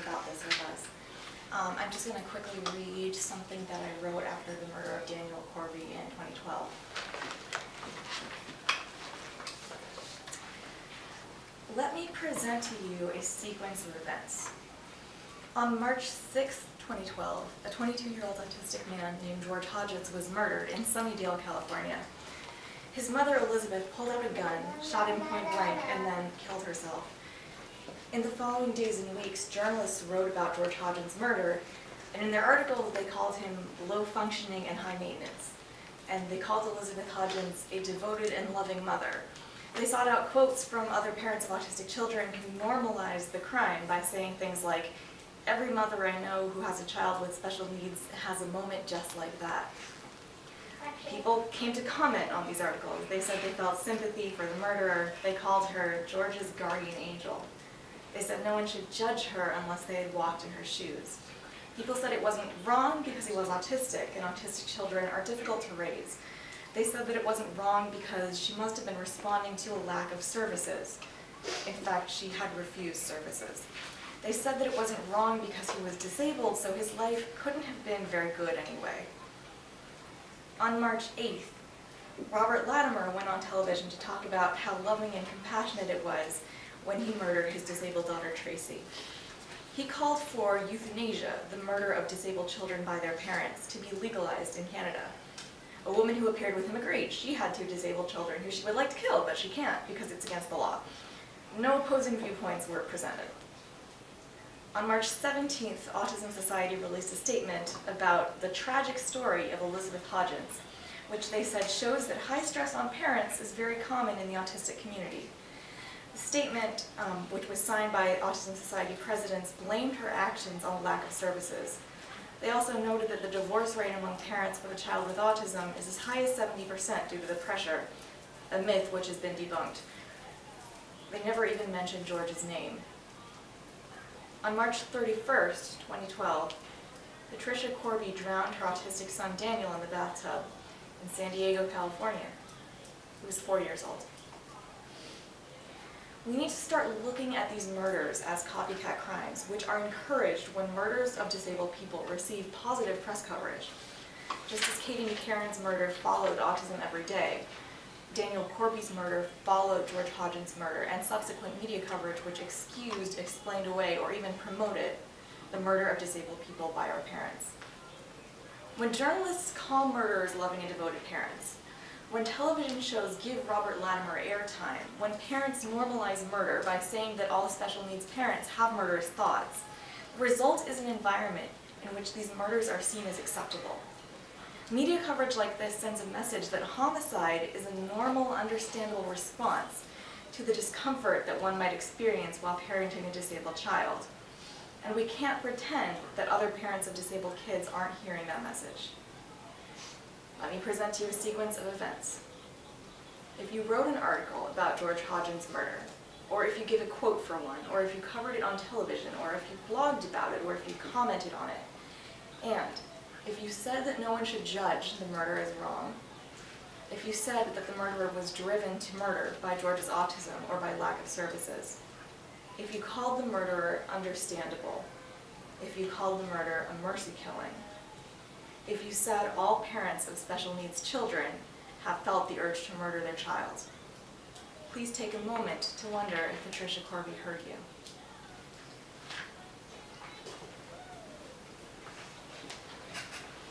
about this with us. I'm just going to quickly read something that I wrote after the murder of Daniel Corby in 2012. Let me present to you a sequence of events. On March 6, 2012, a 22-year-old autistic man named George Hodges was murdered in Sunnydale, California. His mother, Elizabeth, pulled out a gun, shot him point blank, and then killed herself. In the following days and weeks, journalists wrote about George Hodges' murder, and in their articles they called him low-functioning and high-maintenance. And they called Elizabeth Hodges a devoted and loving mother. They sought out quotes from other parents of autistic children who normalized the crime by saying things like, "Every mother I know who has a child with special needs has a moment just like that." People came to comment on these articles. They said they felt sympathy for the murderer. They called her George's guardian angel. They said no one should judge her unless they had walked in her shoes. People said it wasn't wrong because he was autistic, and autistic children are difficult to raise. They said that it wasn't wrong because she must have been responding to a lack of services. In fact, she had refused services. They said that it wasn't wrong because he was disabled, so his life couldn't have been very good anyway. On March 8th, Robert Latimer went on television to talk about how loving and compassionate it was when he murdered his disabled daughter, Tracy. He called for euthanasia, the murder of disabled children by their parents, to be legalized in Canada. A woman who appeared with him agreed. She had 2 disabled children who she would like to kill, but she can't because it's against the law. No opposing viewpoints were presented. On March 17th, Autism Society released a statement about the tragic story of Elizabeth Hodges, which they said shows that high stress on parents is very common in the autistic community. The statement, which was signed by Autism Society presidents, blamed her actions on lack of services. They also noted that the divorce rate among parents with a child with autism is as high as 70% due to the pressure, a myth which has been debunked. They never even mentioned George's name. On March 31st, 2012, Patricia Corby drowned her autistic son Daniel in the bathtub in San Diego, California. He was 4 years old. We need to start looking at these murders as copycat crimes, which are encouraged when murders of disabled people receive positive press coverage. Just as Katie McCarran's murder followed Autism Every Day, Daniel Corby's murder followed George Hodges' murder and subsequent media coverage which excused, explained away, or even promoted the murder of disabled people by our parents. When journalists call murderers loving and devoted parents, when television shows give Robert Latimer airtime, when parents normalize murder by saying that all special needs parents have murderous thoughts, the result is an environment in which these murders are seen as acceptable. Media coverage like this sends a message that homicide is a normal, understandable response to the discomfort that one might experience while parenting a disabled child. And we can't pretend that other parents of disabled kids aren't hearing that message. Let me present to you a sequence of events. If you wrote an article about George Hodges' murder, or if you gave a quote for one, or if you covered it on television, or if you blogged about it, or if you commented on it, and if you said that no one should judge the murder as wrong, if you said that the murderer was driven to murder by George's autism or by lack of services, if you called the murderer understandable, if you called the murder a mercy killing, if you said all parents of special needs children have felt the urge to murder their child, please take a moment to wonder if Patricia Corby heard you.